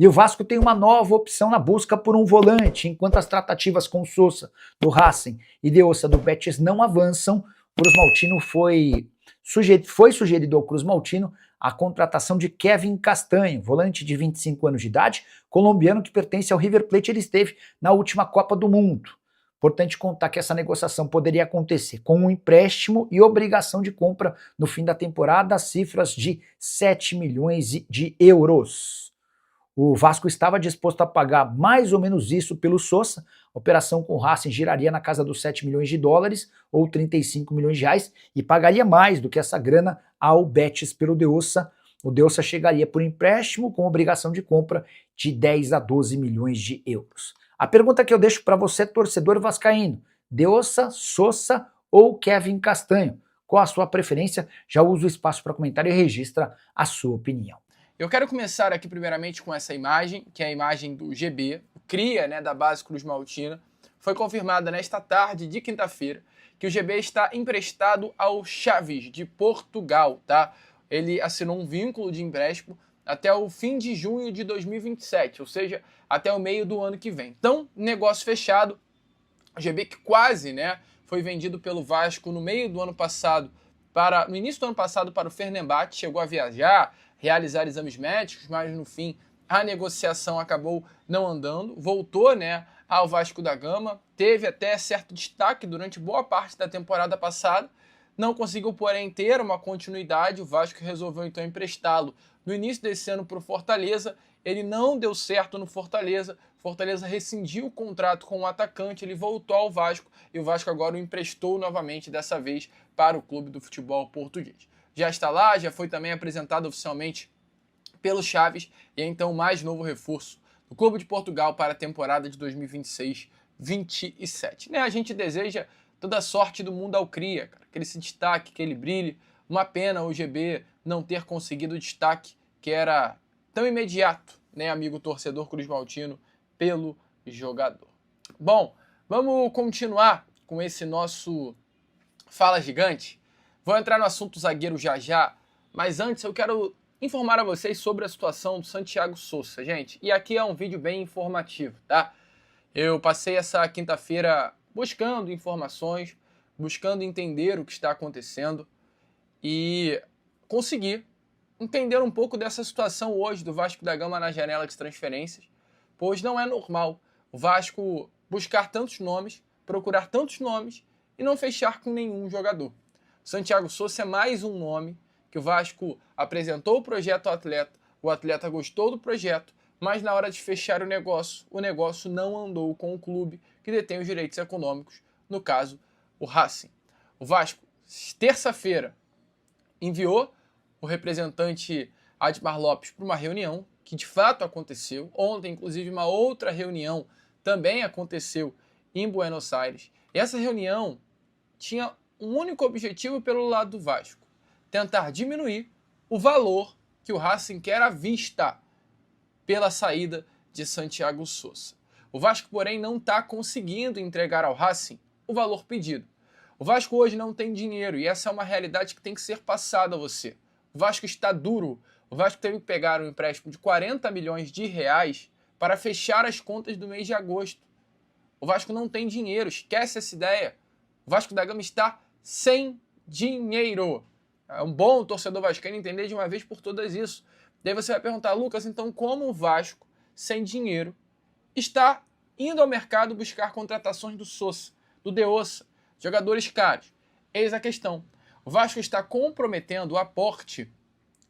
E o Vasco tem uma nova opção na busca por um volante, enquanto as tratativas com Sousa, do Racing, e Deossa, do Betis, não avançam. Cruz Maltino foi sugerido ao Cruz Maltino a contratação de Kevin Castanho, volante de 25 anos de idade, colombiano que pertence ao River Plate. Ele esteve na última Copa do Mundo. Importante contar que essa negociação poderia acontecer com um empréstimo e obrigação de compra no fim da temporada, cifras de 7 milhões de euros. O Vasco estava disposto a pagar mais ou menos isso pelo Sousa. A operação com o Racing giraria na casa dos 7 milhões de dólares ou 35 milhões de reais e pagaria mais do que essa grana ao Betis pelo Deossa. O Deossa chegaria por empréstimo com obrigação de compra de 10 a 12 milhões de euros. A pergunta que eu deixo para você, torcedor vascaíno: Deossa, Sousa ou Kevin Castanho? Qual a sua preferência? Já usa o espaço para comentário e registra a sua opinião. Eu quero começar aqui primeiramente com essa imagem, que é a imagem do GB, o cria, né, da base Cruz Maltina. Foi confirmada nesta tarde de quinta-feira que o GB está emprestado ao Chaves de Portugal, tá? Ele assinou um vínculo de empréstimo até o fim de junho de 2027, ou seja, até o meio do ano que vem. Então, negócio fechado. O GB que quase, né, foi vendido pelo Vasco no meio do ano passado no início do ano passado para o Fenerbahçe, chegou a viajar, realizar exames médicos, mas no fim a negociação acabou não andando, voltou, né, ao Vasco da Gama, teve até certo destaque durante boa parte da temporada passada, não conseguiu, porém, ter uma continuidade. O Vasco resolveu então emprestá-lo no início desse ano para o Fortaleza. Ele não deu certo no Fortaleza, Fortaleza rescindiu o contrato com o atacante, ele voltou ao Vasco e o Vasco agora o emprestou novamente, dessa vez para o clube do futebol português. Já está lá, já foi também apresentado oficialmente pelo Chaves e é então o mais novo reforço do clube de Portugal para a temporada de 2026-27. Né? A gente deseja toda a sorte do mundo ao cria, cara, que ele se destaque, que ele brilhe. Uma pena o GB não ter conseguido o destaque que era tão imediato, né, amigo torcedor Cruz Maltino, pelo jogador. Bom, vamos continuar com esse nosso Fala Gigante. Vou entrar no assunto zagueiro já, mas antes eu quero informar a vocês sobre a situação do Santiago Sousa, gente. E aqui é um vídeo bem informativo, tá? Eu passei essa quinta-feira buscando informações, buscando entender o que está acontecendo e consegui entender um pouco dessa situação hoje do Vasco da Gama na janela de transferências, pois não é normal o Vasco buscar tantos nomes, procurar tantos nomes e não fechar com nenhum jogador. Santiago Sousa é mais um nome que o Vasco apresentou o projeto ao atleta, o atleta gostou do projeto, mas na hora de fechar o negócio não andou com o clube que detém os direitos econômicos, no caso, o Racing. O Vasco, terça-feira, enviou o representante Admar Lopes para uma reunião, que de fato aconteceu. Ontem, inclusive, uma outra reunião também aconteceu em Buenos Aires. E essa reunião tinha um único objetivo pelo lado do Vasco: tentar diminuir o valor que o Racing quer à vista pela saída de Santiago Sousa. O Vasco, porém, não está conseguindo entregar ao Racing o valor pedido. O Vasco hoje não tem dinheiro e essa é uma realidade que tem que ser passada a você. O Vasco está duro. O Vasco teve que pegar um empréstimo de 40 milhões de reais para fechar as contas do mês de agosto. O Vasco não tem dinheiro, esquece essa ideia. O Vasco da Gama está sem dinheiro. É um bom torcedor vascaíno entender de uma vez por todas isso. Daí você vai perguntar: Lucas, então como o Vasco, sem dinheiro, está indo ao mercado buscar contratações do Sousa, do Deossa, jogadores caros? Eis a questão. O Vasco está comprometendo o aporte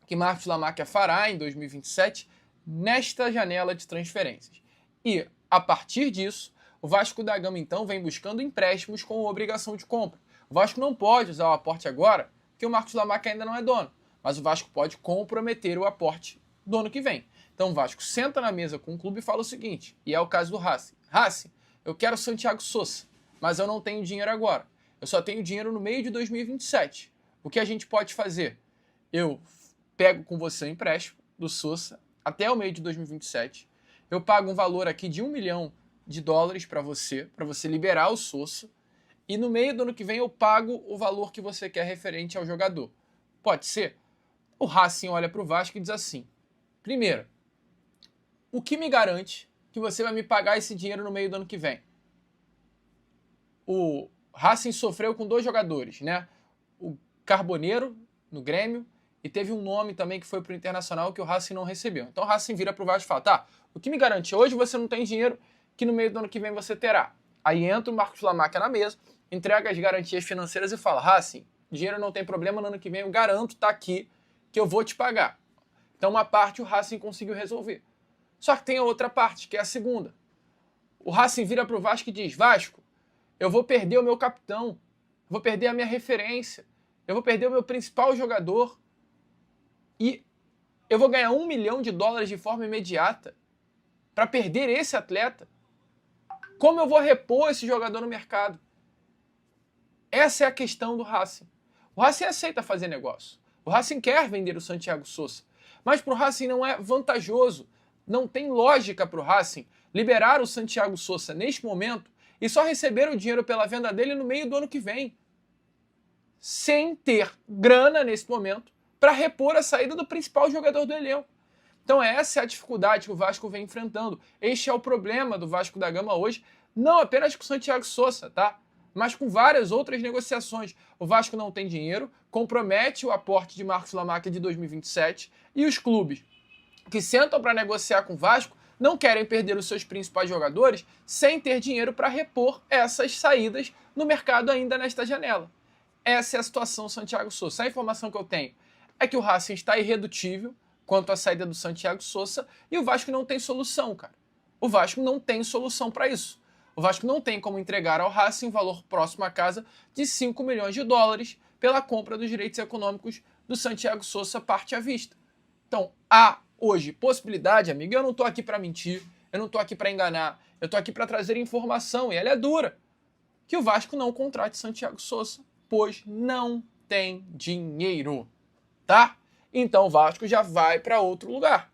que Marcos Lamáquia fará em 2027 nesta janela de transferências. E, a partir disso, o Vasco da Gama, então, vem buscando empréstimos com obrigação de compra. O Vasco não pode usar o aporte agora, porque o Marcos Lamáquia ainda não é dono. Mas o Vasco pode comprometer o aporte do ano que vem. Então o Vasco senta na mesa com o clube e fala o seguinte, e é o caso do Racing. Racing, eu quero Santiago Sousa, mas eu não tenho dinheiro agora. Eu só tenho dinheiro no meio de 2027. O que a gente pode fazer? Eu pego com você o empréstimo do Sousa até o meio de 2027. Eu pago um valor aqui de $1 milhão para você liberar o Sousa. E no meio do ano que vem eu pago o valor que você quer referente ao jogador. Pode ser? O Racing olha para o Vasco e diz assim: primeiro, o que me garante que você vai me pagar esse dinheiro no meio do ano que vem? O Racing sofreu com 2 jogadores, né? O Carboneiro, no Grêmio, e teve um nome também que foi pro Internacional que o Racing não recebeu. Então o Racing vira pro Vasco e fala, tá, o que me garante hoje você não tem dinheiro que no meio do ano que vem você terá. Aí entra o Marcos Lamáquia na mesa, entrega as garantias financeiras e fala, Racing, dinheiro não tem problema, no ano que vem eu garanto, tá aqui, que eu vou te pagar. Então uma parte o Racing conseguiu resolver. Só que tem a outra parte, que é a segunda. O Racing vira pro Vasco e diz, Vasco, eu vou perder o meu capitão, eu vou perder a minha referência, eu vou perder o meu principal jogador e eu vou ganhar $1 milhão de forma imediata para perder esse atleta. Como eu vou repor esse jogador no mercado? Essa é a questão do Racing. O Racing aceita fazer negócio. O Racing quer vender o Santiago Sousa. Mas para o Racing não é vantajoso, não tem lógica para o Racing liberar o Santiago Sousa neste momento e só receber o dinheiro pela venda dele no meio do ano que vem, sem ter grana nesse momento para repor a saída do principal jogador do elenco. Então essa é a dificuldade que o Vasco vem enfrentando. Este é o problema do Vasco da Gama hoje, não apenas com o Santiago Sousa, tá? Mas com várias outras negociações. O Vasco não tem dinheiro, compromete o aporte de Marcos Lamáquia de 2027 e os clubes que sentam para negociar com o Vasco não querem perder os seus principais jogadores sem ter dinheiro para repor essas saídas no mercado ainda nesta janela. Essa é a situação do Santiago Sousa. A informação que eu tenho é que o Racing está irredutível quanto à saída do Santiago Sousa e o Vasco não tem solução, cara. O Vasco não tem solução para isso. O Vasco não tem como entregar ao Racing um valor próximo à casa de $5 milhões pela compra dos direitos econômicos do Santiago Sousa parte à vista. Então, há hoje possibilidade, amigo, eu não estou aqui para mentir, eu não estou aqui para enganar, eu estou aqui para trazer informação, e ela é dura, que o Vasco não contrate Santiago Sousa, pois não tem dinheiro, tá? Então o Vasco já vai para outro lugar,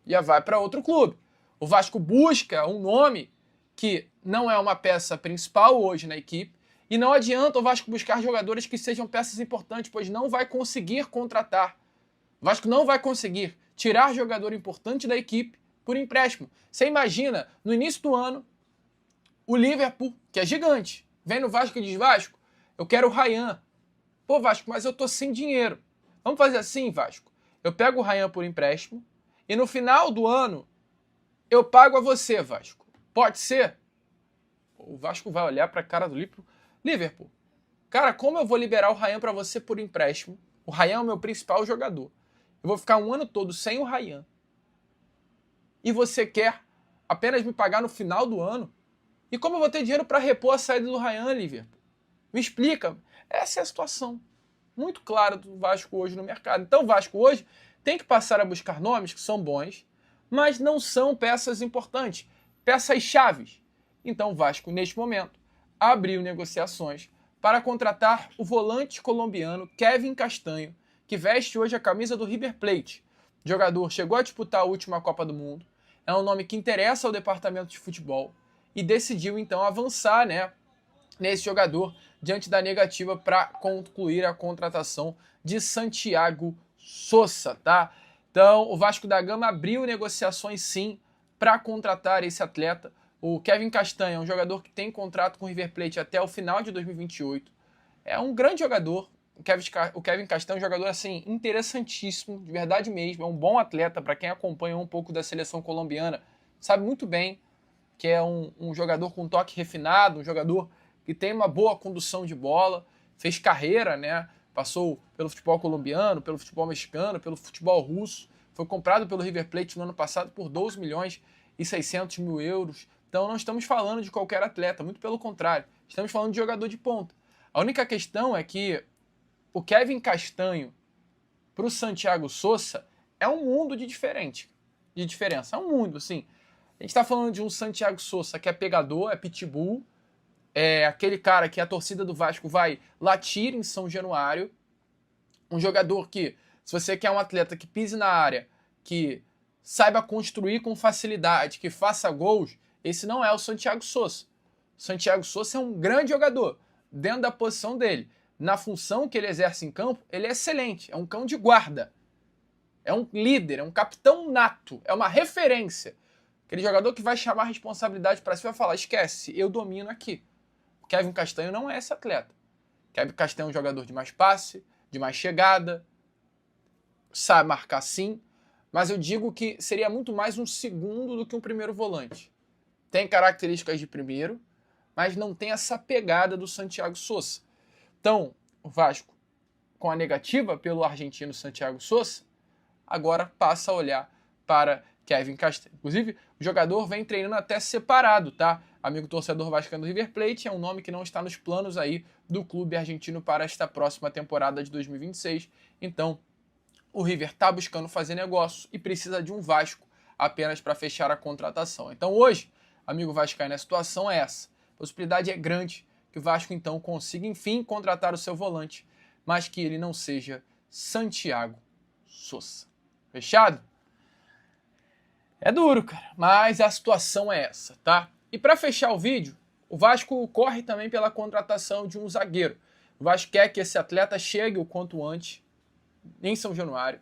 já vai para outro clube. O Vasco busca um nome que não é uma peça principal hoje na equipe, e não adianta o Vasco buscar jogadores que sejam peças importantes, pois não vai conseguir contratar. O Vasco não vai conseguir tirar jogador importante da equipe por empréstimo. Você imagina, no início do ano, o Liverpool, que é gigante, vem no Vasco e diz, Vasco, eu quero o Ryan. Pô, Vasco, mas eu tô sem dinheiro. Vamos fazer assim, Vasco. Eu pego o Ryan por empréstimo e no final do ano eu pago a você, Vasco. Pode ser? O Vasco vai olhar para a cara do Liverpool. Cara, como eu vou liberar o Ryan para você por empréstimo? O Ryan é o meu principal jogador. Eu vou ficar um ano todo sem o Ryan. E você quer apenas me pagar no final do ano? E como eu vou ter dinheiro para repor a saída do Ryan, Liverpool? Me explica. Essa é a situação muito clara do Vasco hoje no mercado. Então o Vasco hoje tem que passar a buscar nomes que são bons, mas não são peças importantes, peças chaves. Então o Vasco, neste momento, abriu negociações para contratar o volante colombiano Kevin Castanho, que veste hoje a camisa do River Plate. O jogador chegou a disputar a última Copa do Mundo, é um nome que interessa ao departamento de futebol e decidiu então avançar, nesse jogador diante da negativa para concluir a contratação de Santiago Sousa, tá? Então, o Vasco da Gama abriu negociações sim para contratar esse atleta. O Kevin Castanho é um jogador que tem contrato com o River Plate até o final de 2028. É um grande jogador. O Kevin Castanho é um jogador assim interessantíssimo, de verdade mesmo. É um bom atleta. Para quem acompanha um pouco da seleção colombiana, sabe muito bem que é um jogador com toque refinado, um jogador que tem uma boa condução de bola, fez carreira, Passou pelo futebol colombiano, pelo futebol mexicano, pelo futebol russo. Foi comprado pelo River Plate no ano passado por 12 milhões e 600 mil euros. Então não estamos falando de qualquer atleta, muito pelo contrário. Estamos falando de jogador de ponta. A única questão é que o Kevin Castanho para o Santiago Sousa é um mundo de diferença. É um mundo, assim. A gente está falando de um Santiago Sousa que é pegador, é pitbull, é aquele cara que a torcida do Vasco vai latir em São Januário. Um jogador que, se você quer um atleta que pise na área, que saiba construir com facilidade, que faça gols, esse não é o Santiago Sousa. O Santiago Sousa é um grande jogador, dentro da posição dele. Na função que ele exerce em campo, ele é excelente, é um cão de guarda. É um líder, é um capitão nato, é uma referência. Aquele jogador que vai chamar a responsabilidade para si e vai falar, esquece, eu domino aqui. Kevin Castanho não é esse atleta. Kevin Castanho é um jogador de mais passe, de mais chegada, sabe marcar sim, mas eu digo que seria muito mais um segundo do que um primeiro volante. Tem características de primeiro, mas não tem essa pegada do Santiago Sousa. Então, o Vasco, com a negativa pelo argentino Santiago Sousa, agora passa a olhar para Kevin Castanho. Inclusive, o jogador vem treinando até separado, tá? Amigo torcedor vascaíno do River Plate, é um nome que não está nos planos aí do clube argentino para esta próxima temporada de 2026. Então, o River está buscando fazer negócio e precisa de um Vasco apenas para fechar a contratação. Então, hoje, amigo vascaíno, a situação é essa. A possibilidade é grande que o Vasco, então, consiga, enfim, contratar o seu volante, mas que ele não seja Santiago Sousa. Fechado? É duro, cara, mas a situação é essa, tá? E para fechar o vídeo, o Vasco corre também pela contratação de um zagueiro. O Vasco quer que esse atleta chegue o quanto antes em São Januário.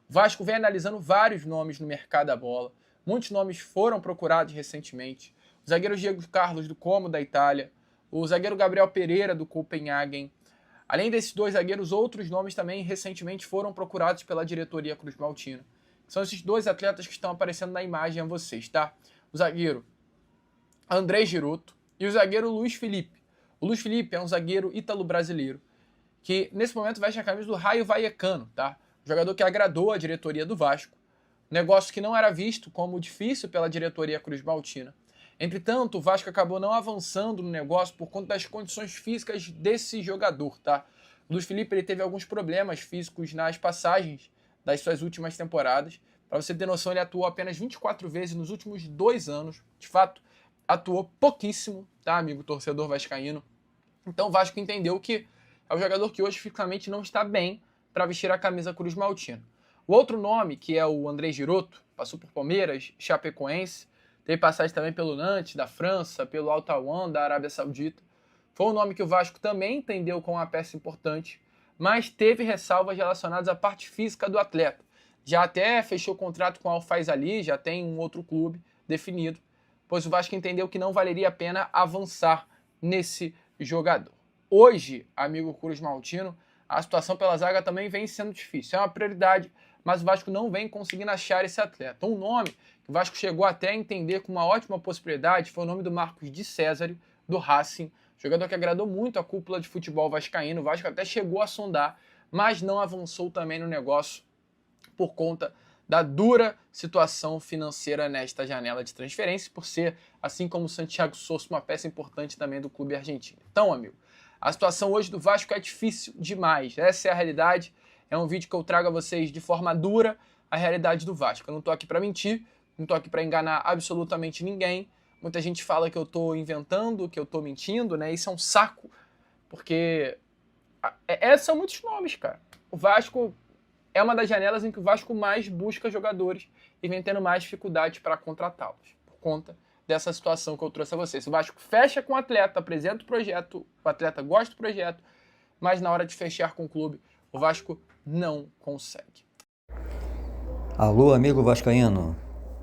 O Vasco vem analisando vários nomes no mercado da bola. Muitos nomes foram procurados recentemente. O zagueiro Diego Carlos do Como, da Itália. O zagueiro Gabriel Pereira, do Copenhagen. Além desses dois zagueiros, outros nomes também recentemente foram procurados pela diretoria Cruz Maltina. São esses dois atletas que estão aparecendo na imagem a vocês, tá? O zagueiro André Giroto e o zagueiro Luiz Felipe. O Luiz Felipe é um zagueiro ítalo-brasileiro que nesse momento veste a camisa do Raio Vallecano, tá? Um jogador que agradou a diretoria do Vasco. Um negócio que não era visto como difícil pela diretoria Cruz Maltina. Entretanto, o Vasco acabou não avançando no negócio por conta das condições físicas desse jogador, tá? O Luiz Felipe ele teve alguns problemas físicos nas passagens das suas últimas temporadas. Para você ter noção, ele atuou apenas 24 vezes nos últimos 2 anos. De fato, atuou pouquíssimo, tá, amigo torcedor vascaíno? Então o Vasco entendeu que é um jogador que hoje fisicamente não está bem para vestir a camisa Cruz Maltina. O outro nome, que é o André Giroto, passou por Palmeiras, Chapecoense, teve passagem também pelo Nantes, da França, pelo Al Tawaan, da Arábia Saudita. Foi um nome que o Vasco também entendeu como uma peça importante, mas teve ressalvas relacionadas à parte física do atleta. Já até fechou o contrato com o Al Faisaly, já tem um outro clube definido, pois o Vasco entendeu que não valeria a pena avançar nesse jogador. Hoje, amigo Cruz Maltino, a situação pela zaga também vem sendo difícil. É uma prioridade, mas o Vasco não vem conseguindo achar esse atleta. Um nome que o Vasco chegou até a entender com uma ótima possibilidade foi o nome do Marcos de César, do Racing, jogador que agradou muito a cúpula de futebol vascaíno. O Vasco até chegou a sondar, mas não avançou também no negócio por conta da dura situação financeira nesta janela de transferência, por ser, assim como o Santiago Sousa, uma peça importante também do clube argentino. Então, amigo, a situação hoje do Vasco é difícil demais. Essa é a realidade. É um vídeo que eu trago a vocês de forma dura a realidade do Vasco. Eu não tô aqui para mentir, não tô aqui para enganar absolutamente ninguém. Muita gente fala que eu tô inventando, que eu tô mentindo, né? Isso é um saco, porque são muitos nomes, cara. O Vasco é uma das janelas em que o Vasco mais busca jogadores e vem tendo mais dificuldade para contratá-los, por conta dessa situação que eu trouxe a vocês. O Vasco fecha com o atleta, apresenta o projeto, o atleta gosta do projeto, mas na hora de fechar com o clube, o Vasco não consegue. Alô, amigo vascaíno,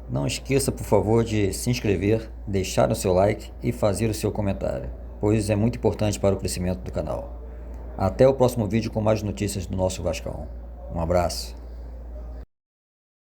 não esqueça, por favor, de se inscrever, deixar o seu like e fazer o seu comentário, pois é muito importante para o crescimento do canal. Até o próximo vídeo com mais notícias do nosso Vascão. Um abraço.